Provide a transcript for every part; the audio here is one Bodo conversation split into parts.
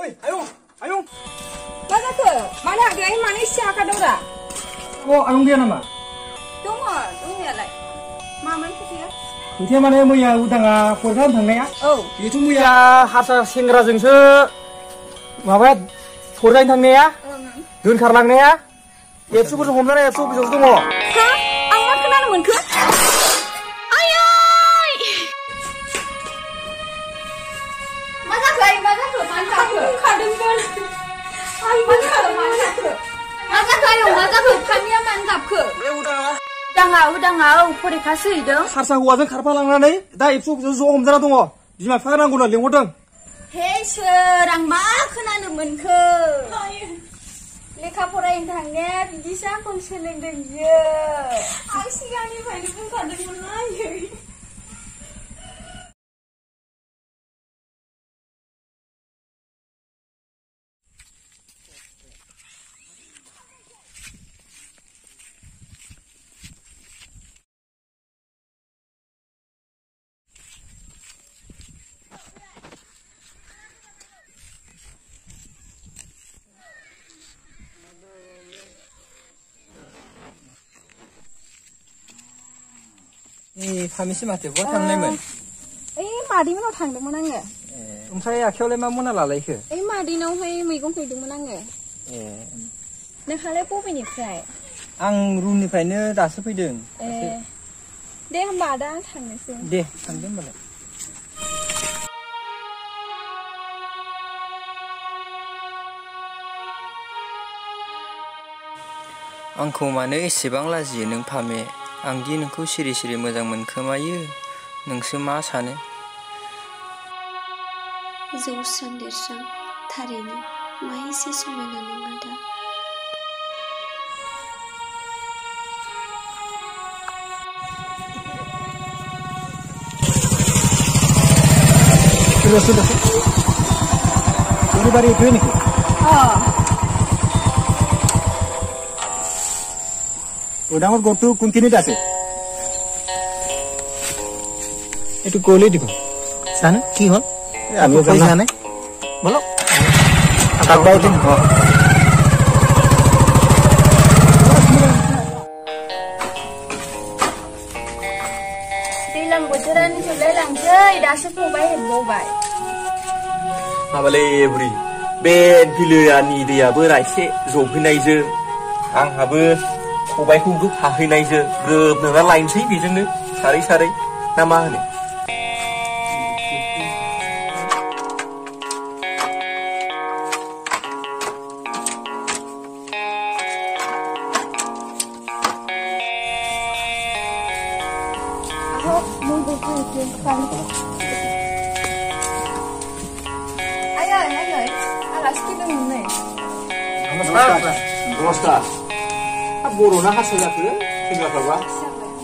Oi, Ayung. Ma जाखो? मानो हागै? मानो एसे आखादावरा? Ayung dia nama? दङ, दंनायालाय. मामोन खोथाया? खोथाया माने मैया उदाङा फरायसालियाव थांनाया? औ. बेथ' मैया हारसा सेंग्राजोंसो माबा फरायसालियाव थांनाया? दोनखारलांनाया? एबसुफोरजों हमजानाय एबसु अफिसावसो दङ। हा? आं मा खोनानो मोनखो? आयै! मा जाखो? मानो जाखो? खादोंमोन। मानो जाखो? आयं मा जाखो? खामिया मानो गाबखो? बे उदाङा औ फरिखासो हैदों। हारसा हौवाजों खारफालांनानै दा एबसु अफिसाव ज' हमजाना दङ। बिमा बिफा नांगौ होनना लिंहरदों। हे सोर आं मा खोनानो मोनखो? लेखा फरायनो थांनाया बिदिसो आंखौ सोलोंदों बियो। आं सिगांनिफ्रायनो बुंखादोंमोन आयै। फामिसि माथो बहा थांनायमोन? ओइ मादैमोनाव थांदोंमोन आङो। ओमफ्राय आखायावलाय मा मना लालायखो? ओइ मादैनावहाय मैगं हैदोंमोन आङो। नोंहालाय बबेनिफ्राय? आं रुमनिफ्रायनो दासो फैदों। दे होमबा आदा आं थांनोसै। दे थांदो होमबालाय। आंखौ मानो एसेबां लाजियो नों फामे? आंदि नोंखौ सिरि सिरि मोजां मोनखोमायो, नोंसो मा सानो? जौस्रां देरस्रां थारैनो मा एसे समायना नों आदा। Sudah. Ini baru itu nih. Udah mau go to continue dasi. Itu koli dikho. Sana ki hol? Ami koi sana. Bolo. Akak bawa din. दैलां बोथोरानो जोबलायलांसै दासो फंबाय हेबबावबाय। माबालै बुरि बे बिलोनि दैयाबो रायसे जबहैनायजों आंहाबो खबाइखौ हाहैनायजों ग्रोब नोंना लायनोसै बेजोंनो सारै ना मा होनो? आयै आलासि फैदोंमोननो। नमस्कार बर'ना हारसा जाखो सेंग्राफ्राबा?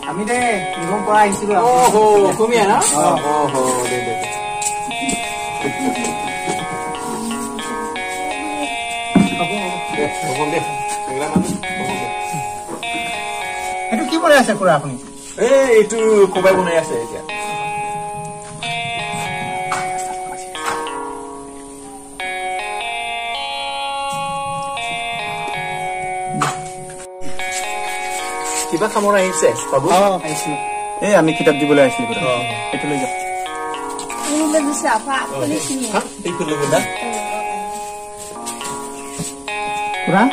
Kami deh, ngomong apa isi lu? Oh, kami ya na? Deh. Ngomong deh. Itu gimana ya sekolah aku nih? Itu kobai bunga ya saya. Kiba kamu orang Inses, Babu? Inses. Ami kitab di bola asli bro. Itu loh. Ini lebih siapa? Polisinya. Hah? Itu lebih dah? Kurang?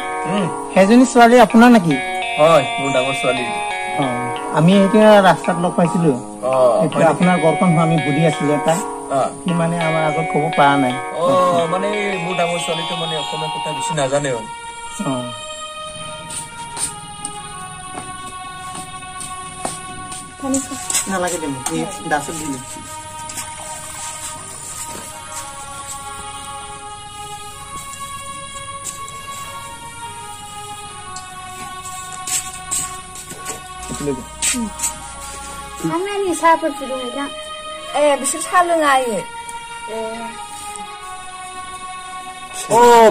Hezoni soalnya apuna naki? Bunda mau soalnya. Ami itu rastat lok paisilu. Itu apuna gorkon ami budi asli ta. Ini mana ama aku kobo panai. Mana bunda mau soalnya itu mana aku kita bisa nazane on. Nah lagi deh, ini dasar dulu. Mana nih siapa filmnya? Bisa saling aja.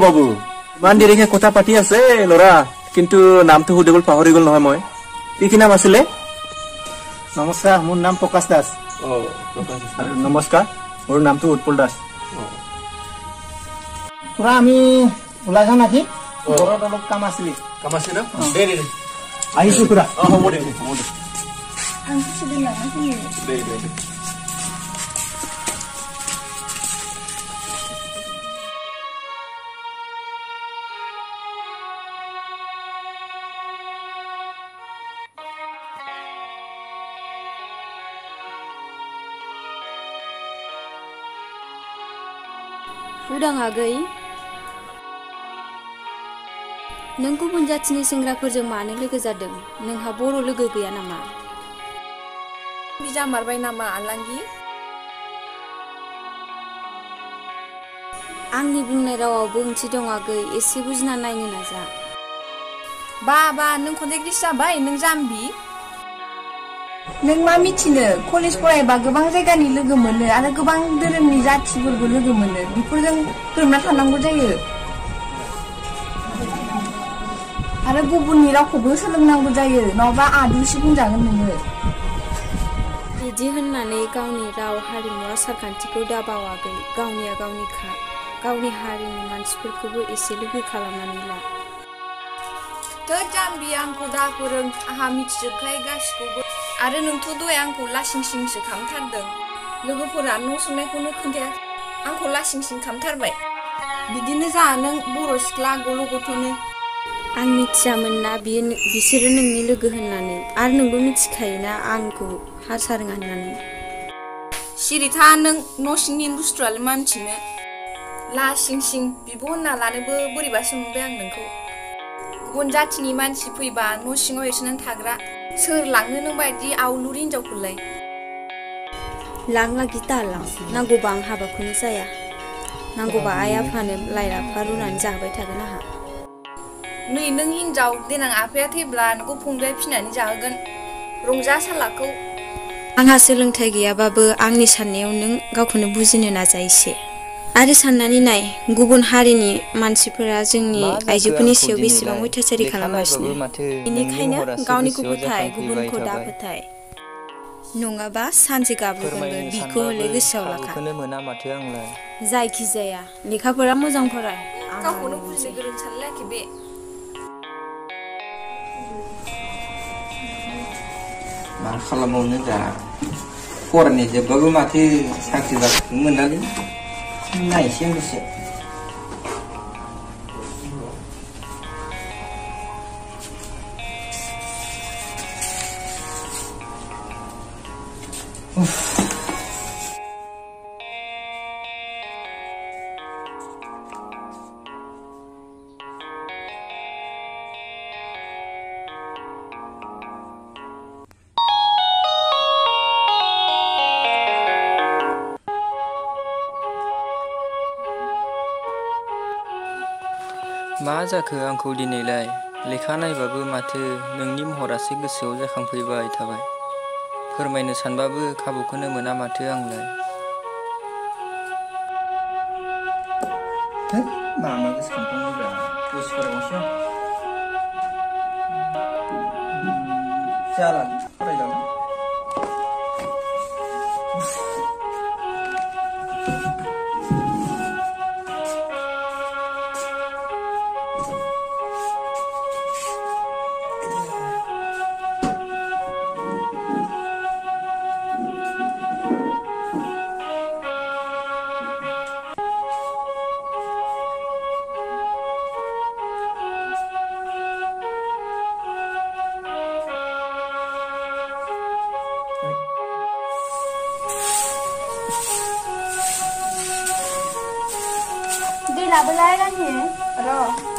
Babu, mandirinya kota pati ase lora, কিন্তু নামটো হুদেবল পাহৰি গল নহয় মই। কি নাম আছিলে? নমস্কাৰ, মোৰ নাম প্ৰকাশ দাস। প্ৰকাশ দাস। নমস্কাৰ, মোৰ নামটো উৎপল দাস। পুৰা আমি ওলাই যাওঁ নেকি ঘৰত অলপ কাম আছিলে কাম আছে না দে দে আহিছো খুৰা হ'ব দে आं खुसिदों लाना फैयो दे दे उदां आगै नों गुबुन जाथिनि सेंग्राफोरजों मानो लोगो जादों नोंहा बर' लोगो गैया नामा बिजामारबाय नामा आलांगि आंनि बुंनाय रावावबो ओंथि दं आगै एसे बुजिना नायनो नाजा बा नों कन्टेक्ट जाबाय नों जाम्बि नों मा मिथिनो कलेज फरायबा गोबां जायगानि लोगो मोनो आरो गोबां धोरोमनि जाथिफोरबो लोगो मोनो बेफोरजों गोरोबना थानांगौ जायो आरो गुबुननि रावखौबो सोलोंनांगौ जायो नङाबा आदुसि बुंजागोन नोङो बिदि होननानै गावनि राव हारिमु आसारखान्थिखौ दाबाव आगै गावनिया गावनिखा गावनि हारिनि मानसिफोरखौबो एसे लोगो खालामनानै ला थोद जाम्बि आंखौ दा फोरों आंहा मिथिजोबखायो गासिखौबो आरो नोंथ' दहाय आंखौ लासिं सिंसो खालामथारदों लोगोफोरा न' संनायखौनो खोन्थाया आंखौ लासिं सिं खालामथारबाय बिदिनो जा नों बर' सिख्ला गल' गथ'नो आं मिथियामोन ना बिसोरो नोंनि लोगो होननानै आरो नोंबो मिथिखायोना आंखौ हारसा रोङा होननानै सिरिथा नों न' सिंनि बुस्थुआलाय मा मिथिनो लासिं सिं बिब' होनना लानोबो बोरैबासो मोनबाय आं नोंखौ गुबुन जाथिनि मानसि फैबा न' सिङाव एरसोनानै थाग्रा सोर लांनो नों बायदि आवलुरि हिनजावखौलाय लांला गिता लां नांगौबा आं हाबाखौनो जाया नांगौबा आइ आफानो लाइ लाफा रुनानै जाहोबाय थागोन आंहा नै नों हिनजाव देनां आफाया थैब्ला नोंखौ फंबाया फिनानै जाहोगोन रंजा सालाखौ आंहा सोलोंथाइ गैयाबाबो आंनि साननायाव नों गावखौनो बुजिनो नाजा एसे आरो साननानै नाय गुबुन हारिनि मानसिफोरा जोंनि आइजोफोरनि सायाव बेसेबां अयथासारि खालामगासिनो बेनिखायनो गावनिखौ फोथाय गुबुनखौ दा फोथाय नङाबा सानसे गाब्रगोनबो बिखौ हले गोसोआव लाखा जायखिजाया लेखाफोरा मोजां फराय गावखौनो बुजिनो गोरों सानलायाखै बे मा खालामबावनो दा फरायनाय जोबबाबो माथो साख्रि बाख्रि मोनालै नायसै आं दसे मा जाखो आंखौ दिनैलाय लेखा नायबाबो माथो नोंनि महरासो गोसोआव जाखांफैबाय थाबाय फोरमायनो सानबाबो खाबुखौनो मोना माथो आंलाय मा गोसोखांफ्लाङोब्रा दसे फरायबावसै जाला फरायलाङो लाबोलाय गांसे र'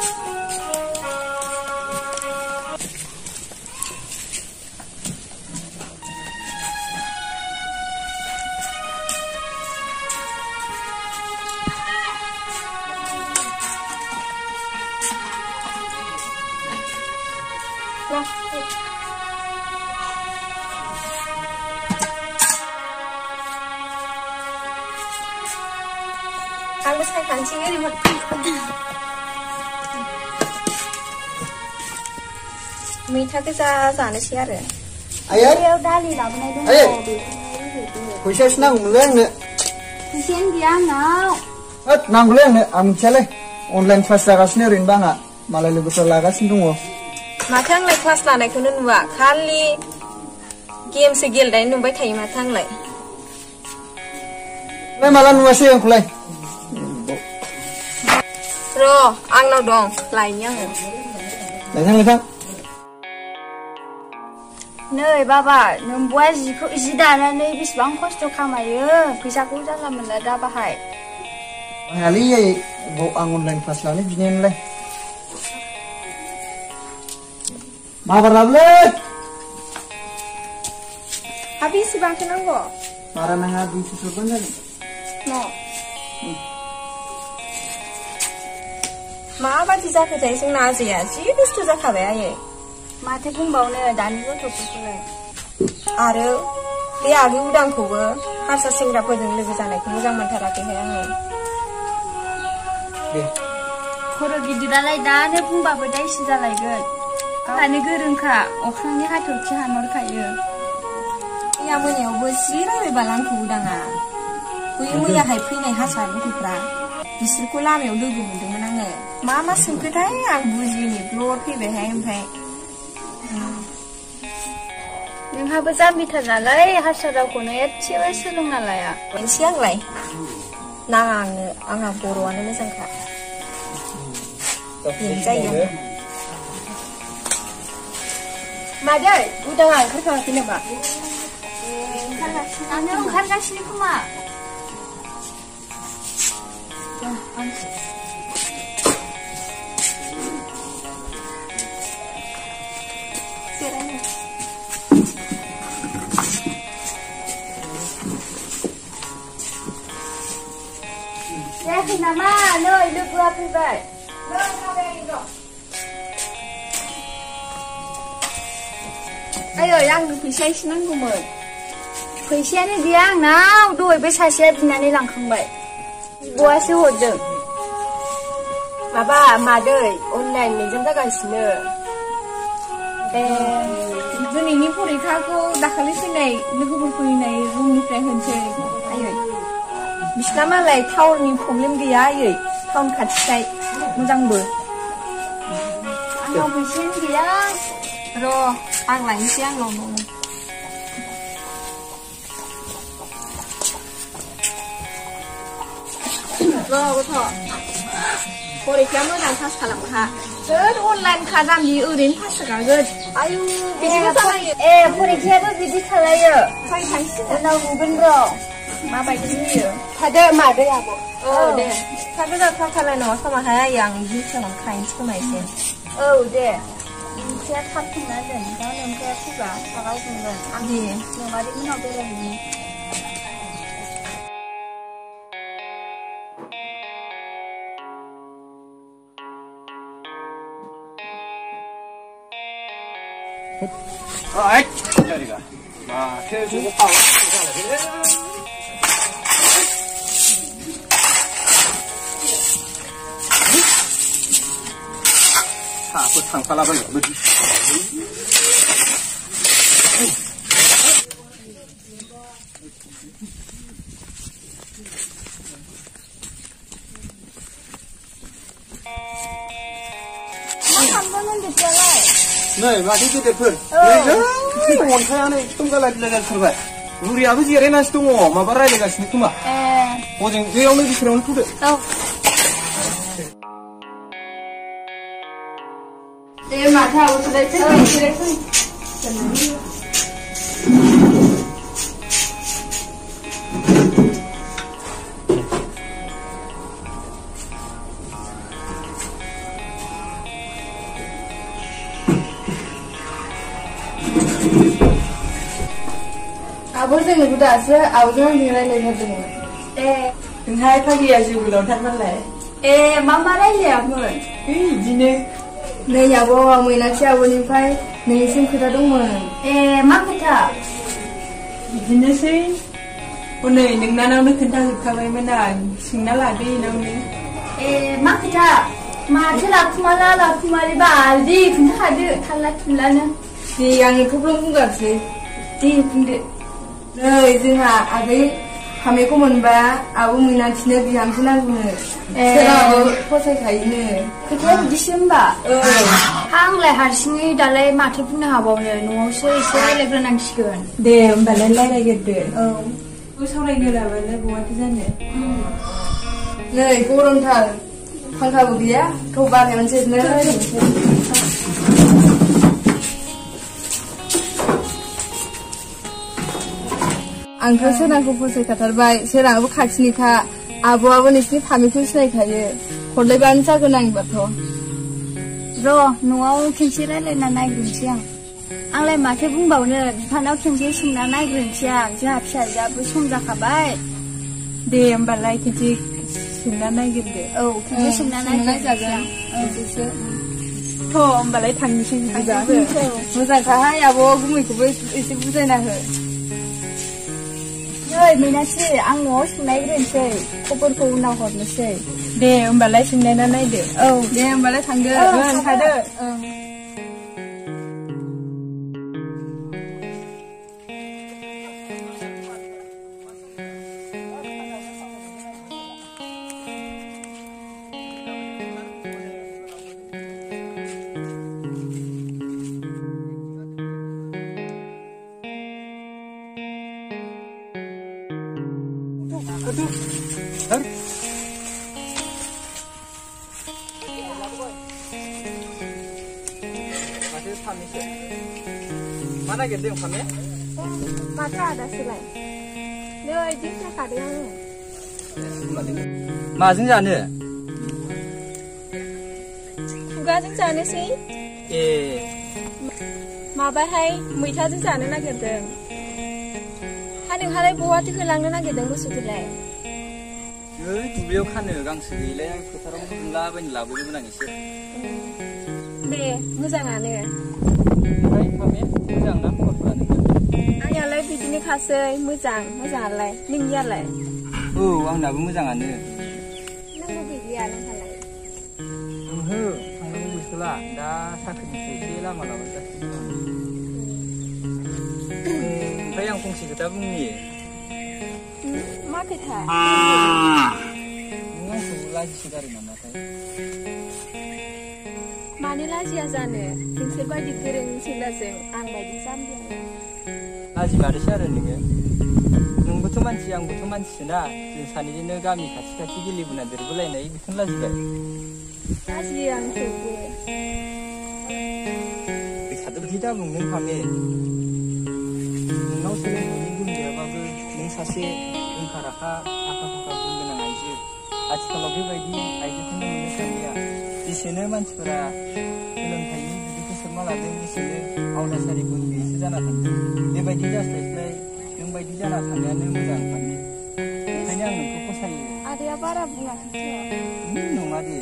आंबो सायखानोसै ओरैनो मैथा गोजा जानोसै आरो आयाव दालि लाबोनाय दङ फैसासो नांगौमोनलै आंनो फैसायानो गैया आंनाव नांगौलै आंनो आं मिथियालै अनलाइन क्लास जागासिनो ओरैनोबा आंहा मालाय लोगोफ्रा लागासिनो दङ। माथो आंलाय क्लास लानायखौनो नुवा खालि गेमसो गेलेनाय नुबाय थायो माथो आंलाय। माला नुवासै आंखौलाय? र' आंनाव दं लायनि आङो। लायथां। नै बाबा नोंबुआ जि दानानै बेसेबां खस्थ' खामायो फैसाखौ जानला मोनला दा बाहाय। हायालै आं अनलाइन क्लास लानो बिनायानोलाय। माबार लाबोलै। हा बेसेबांसो नांगौ? बारा नाङा 200 हरबानो जागोन। माबादि जाखोथाय जोंना आजैया जि दुस्थु जाखाबाय आयै। माथो बुंबावनो दानि गथ'फोरखौलाय। आरो बे आगै उदांखौबो हारसा सेंग्राफोरजों लोगो जानायखौ मोजां मोनथाराखैहाय आङो। खर' गिदिरालाय दानो बुंबाबो दायसो जालायगोन। गावहानो गोरोंखा अख्रांनि हाथरखि हानहरखायो। मैया मोनायावबो जि रायबायबाल आंखौ उदाङा। बै मैयाहाय फैनाय हारसा गथ'फ्रा बिसोरखौ लामायाव लोगो मोनदोंमोन आङो। मा सोंखोथाय आं बुजियैनि ब्लड फैबायहाय। ओमफ्राय नोंहाबो जाम्बिथार नालाय हारसा रावखौनो एसेबो सोलोंना लाया। मोनसे आंलाय नाङा आंहा बर'आनो मोजांखा। जायो मादै उदाङा ओंखारथ'वाखै नामा? ओंखारगासिनो खोमा। जायाखै नामा? नै लोगोआ फैबाय। आयै आंनो फैसा एसे नांगौमोन। फैसायानो गैया आंनाव। दहाय बे सासेया बिनानै लांखांबाय। बहासो हरदों? माबा मादै अनलाइन एगजाम जागासिनो। दिनैनि फरिखाखौ दाखालि फैनाय लोगोफोर फैनाय रुमनिफ्राय होनसै आयै। बिसिना मालाय टाउननि प्रब्लेम गैया आयै। टाउन खाथिखाय मोजांबो। आंनाव फैसायानो गैया। र' आं लायनोसै आंनाव दङ। गथ' फरिखाया मोजां पास खालामखा। सोर अनलाइन खा जाम्बि ओरैनो पास जाखागोन। आयु बिदिबो जालायो। फरिखायाबो बिदि खालायो। फै थांसै उनाव नुगोन र'। माबायदि होयो। थादो मादै आब'। औ दे थादो खालाय नङा खोमाहाय आयै आं दिउटियावनो खाहैनोसै खोमा एसे। औ दे ओंख्रिया थाब संना दोन। दा ओंख्रिया फैबा सागाव संगोन। आं दे नोंमादै मोनाव बेरायहैनि। साबो थांफालाबायो बिदि। मा खालामदों उन्दैफ्रालाय? नै माथो गेदेरफोर अन्थायानो एकदम गालाय बिलाय जाथारबाय। बुरियाबो जिरायनासो दङ माबा रायज्लायगासिनो खोमा। हजों बेयावनो बिथोरावनो थुदो। दे माथो आब'खौलाय फै। आब' जोंनोबो दासो आब'जों आंजों रायज्लायहरदोंमोन। नोंहा फागिया जिउ गोलावथारमालाय। मा रायज्लायामोन? बिदिनो नै आब' मैनाक्षी आब'निफ्राय नोंनिसिम खोथा दंमोन। मा खोथा? बिदिनोसै हनै नोंनानावनो खोन्थाजोबखाबायमोन आं सोंना लादो इनावनो। मा खोथा? माथो लाखुमारि बालदि खोन्थाखादो थाल्ला थुल्लानो। दे आङो थब्लं बुंगारसै। दे बुंदो। नै जोंहा आगै फामेखौ मोनबा आबो मीनाक्षीनो बिहामजो नांगौनो सोराबो फसायखायोनो खोथाया बिदिसो होमबा आंलाय हारसिङै दालाय माथो बुंनो हाबावनो न'आवसो एसे रायलायग्रोनांसिगोन दे होमबालाय रायलायग्रोदो सावरायग्रोआबालाय बहाथो जानो नै गरमथार फांखाबो गैया थौ बारहाय मोनसे आंथ' सोरांखौ फसायखाथारबाय सोराङाबो खाथिनिखा आब'आबो नोंसिनि फामिखौ सिनायखायो हरलायबानो जागोन आंबाथ' र' न'आव खेनसे रायलायना नायग्रोनोसै आंलाय माथो बुंबावनो बिफानाव खेनसे सोंना नायग्रोनोसै जोंहा फिसाजोआबो सम जाखाबाय दे होमबालाय खेनसे सोंना नायग्रोदो खेनसे सोंना नायजागोन थ' होमबालाय थांनोसै बिदिबा मोजांखाहाय आब' गुमैखौबो एसे बुजायना हो नै मीनाक्षी आं न'आव सोंनायग्रोनोसै खबरखौ उनाव हरनोसै दे होमबालाय सोंनायना नायदो दे होमबालाय थांदो थादो मा नागिरदों फामे? माथो आदासोलाय नै दिंखिया आङो माजों जानो? खुगाजों जानोसै माबाहाय मैथाजों जानो नागिरदों हा नोंहालाय बहाथो होलांनो नागिरदों मोसौखौलाय? दुब्लियाव खानो गांसो गैयैलाय आं फोथाराव गुमलाबायनो लाबोदोंमोन आं एसे दे मोजाङानो ओमफ्राय फामे मोजां ना खबरफोरा नोंना? आंनियालाय बिदिनोखासै मोजाङालाय नोंनियालाय? आंनाबो मोजाङानो नांगौ गैलिया नोंहालाय? थांनांगौ गैथ'ला दा साख्रिनिफ्राय एसे लामा लाबायगासिनो ओमफ्राय आं फंसे खोथा बुंनि मा खोथा? नों आंखौ लाजिसोगारो नामाथाय? मानो लाजिया जानो नोंसोर बायदि गोरों सेंग्राजों आं बायदि जाम्बियालाय लाजिमारोसो आरो नोङो नोंबोथ' मानसि आंबोथ' मानसिसोना जों सानैजोंनो गामि खाथि गेलेबोना देरबोलायनाय बेखौनो लाजिबाय लाजियो आं थेवबो बिदि दाबुं नों फामे नोंनाव सोलोंथाइनि गुन गैयाबाबो नों सासे रोंखा राखा आखा फाखा गुन गोनां आइजो आथिखालाव बेबायदि आइजोखौनो मोननो थांलिया जेसेनो मानसिफोरा सोलोंथाइनि बिदिखौ सोरमा लादों एसेनो आवदासारि गुन गैयैसो जाना थांदों बेबायदि जास्लायस्लाय नों बायदि जाना थानायानो मोजां फामे ओंखायनो आं नोंखौ फसायो आदाया बारा बुङाखैथ' नङा दे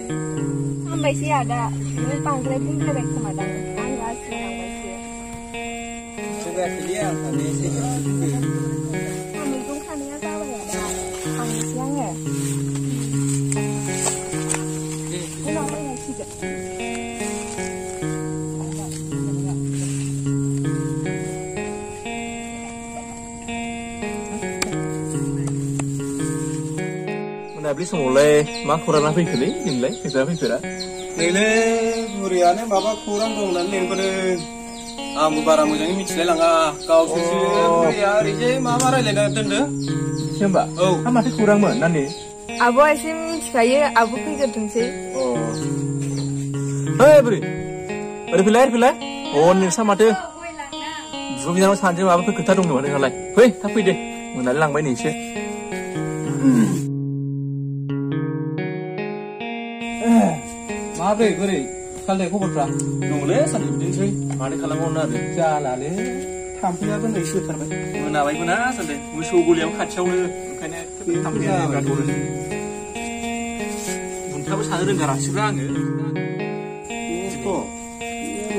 हामबायसै आदा नों बांद्राय बुंद्रायबाय खोमादां आं लाजिलांबायसो जौगायाखैलै आं फामे एसे बुंदो मैगं खानाया जाबाय आदा थांनोसै आङो उनाव नायनांसिगोन मोनाबिलि समावलाय मा खौराङा फैखोलै नोंलाय फैफेरा नैलै बुरियानो माबा खौरां दं होननानै लेंबोदों आंबो बारा मोजाङै मिथिलाय लाङा गावसोरसो बुरिया ओरैजाय माबा रायलायना दोनदों होमबा माथो खौरांमोन नानि आब'आ एसे मिथिखायो आब' फैग्रोथोंसै बुरि ओरै फैलाय नोंसा माथो बिब' बिनानाव सानैजों माबाफोर खोथा दं नामा नोंहालाय फै थाब फै दे मोनालै लांबाय नै एसे माब्रै बोरै सालदाय खबरफ्रा दङलै सानदे बिदिनोसै माथो खालामबावनो आरो जालालै थाम्फैयाबो नै सोथारबाय मोनाबायबो ना सानदे मोसौ गलियाव खाथियावनो ओंखायनो थाम्फैया बुन्थाबो सानो रोंगारासैब्रा आङो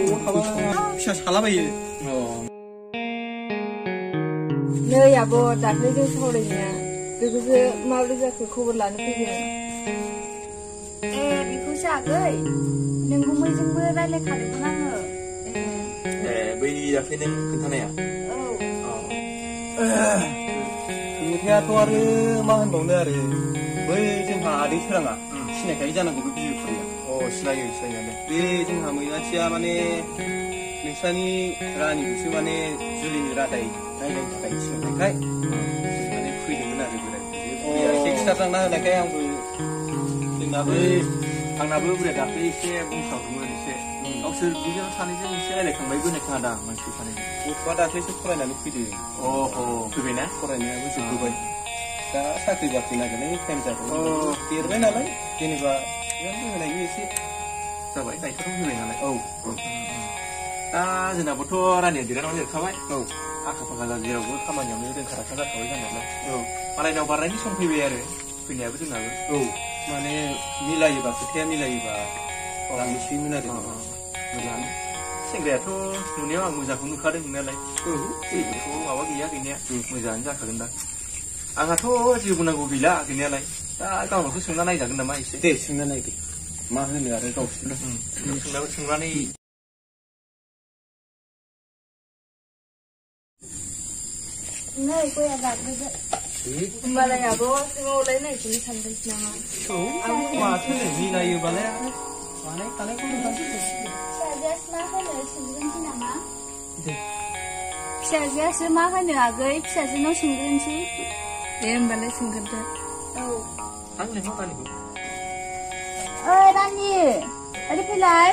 न'आव थाबा फिसा सालाबायो नै आब' दाख्लै जों सावरायनाया बेखौसो माबोरै जाखो खबर लानो फैदों बेखौसो आगै नों गुमैजोंबो रायलायखादोंमोन आङो बै दाख्लै नों खोन्थानाया सोलोंथायाथ' आरो मा होनबावनो आरो बै जोंहा आदै सोराङा सिनायखायो जानांगौ बे बिजि फरायनाया सिनायो सिनायनायालाय बे जोंहा मैनाथिया माने नोंस्रानि रानिखौसो माने जुलिनि रादाय नायनायनि थाखाय थिनहरनायखाय माने फैदोंमोन आरो बोराय बुरैया एसे खिथास्रांना होनायखाय आंनाबो बुरैया दाख्लै एसे बुंसावदोंमोन एसे गावसोर बिदिनो सानैजों एसे रायलायखांबायबो होननाय खोनादों आं मानसि सानैजों गथ'आ दाख्लैसो फरायनानै फैदों फैबायना फरायनायाबो जोबबोबाय दा साख्रि बाख्रि नागिरनायनि टाइम जाबाय देरबाय नालाय जेनेबा होनायनि एसे जाबाय दायथ'खौ होबाय नालाय दा जोंनाबोथ' रानिया देरनानै देरखाबाय आखा फाखा जेरावबो खामानियावनो रोंखा राखा जाखाबाय जानायालाय मालायनाव बारनायनि सम फैबाय आरो फैनायाबो जोंनाबो माने मिलायोबा खोथाया मिलायोबा लांनोसैमोन आरो मोजाङानो सेंग्रायाथ' नुनायाव आं मोजांखौ नुखादों नुनायालाय जेबोथ' माबा गैया गैनाया मोजाङानो जाखागोन दा आंहाथ' जेबो नांगौ गैला गैनायालाय दा गावनावथ' सोंना नायजागोन नामा एसे दे सोंना नायदो मा होनो आरो गावसोर सोंनानै नै गया गाग्रोदो होमबालाय आब' सिङावलाय नायफिननो सानदोंसै नामा माथो मिलायोबालाय बानायखानायखौ फिसाजोआसो मा होनो सोंग्रोनोसै नामा फिसाजोआसो मा होनो आगै फिसाजोनाव सोंग्रोनोसै दे होमबालाय सोंग्रोदो आं लेंहर रानिखौ ओइ रानि ओरै फैलाय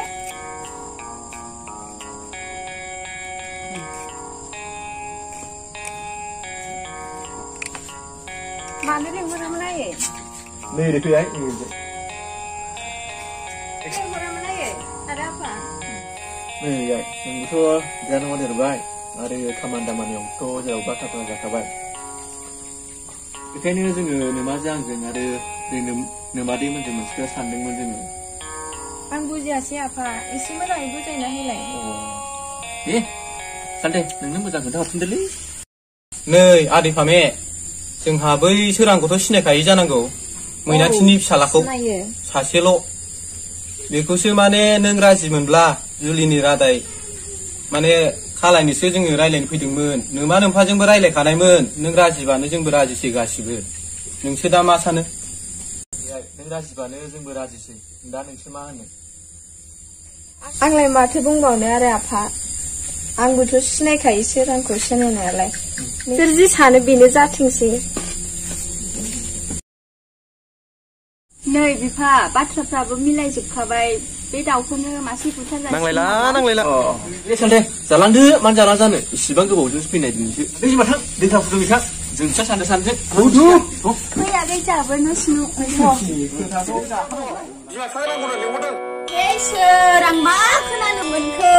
मानो लेंहरामोन आयै नै ओरै फैहाय लेंहरामोन आयै आरो आफा नै जोंबोथ' बिराद देरबाय आरो खामानि दामानियावथ' जेरावबो आखा फाखा जाखाबाय बेखायनो जोङो नोमाजों आंजों आरो नोमादैमोनजों मोनसे खोथा सानदोंमोन जोङो आं बुजियासै आफा एसे मोजाङै बुजायना होलाय दे सानदे नोंनो मोजां खोन्थाहरफिनदोलै नै आदै फामे जोंहा बै सोरांखौथ' सिनायखायो जानांगौ मैनाथिनि फिसालाखौ सासेल' बेखौसो माने नों राजि मोनब्ला जुलिनि रादाय माने खालायनोसो जोङो रायलायनो फैदोंमोन नोमा नोम्फाजोंबो रायलायखानायमोन नों राजिबानो जोंबो राजिसै गासिबो नोंसो दा मा सानो नों राजिबानो जोंबो राजिसै दा नोंसो मा होनो आंलाय माथो बुंबावनो आरो आफा आंबोथ' सिनायखायो सोरांखौ सिनायनायालाय सोर जि सानो बेनो जाथोंसै नै बिफा बाथ्राफ्राबो मिलायजोबखाबाय बे दाउखौनो मासे बुथारजासिगोन नांलायला दे सानदे जालांदो मानो जाला जानो इसिबां गोबावजोंसो फैनाय दिनैसो दै माथां दैथा फुदुं बिथां जों फिसा सानदों फै आगै जाबो न' सिङाव सोर आं मा खोनानो मोनखो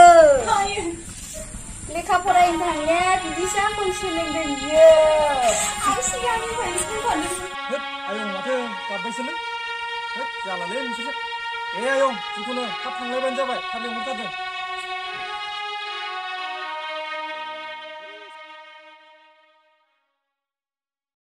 लेखा फरायनो थांनाया बिदिसो आंखौ सोलोंदों बियो आं सिगांनिफ्रायनो बुंखादों आयं माथो गाबबायसोलै जालालै नोंसोरसो आयं जिखुनु थाब थांलायबानो जाबाय थाब लेंहरथारदों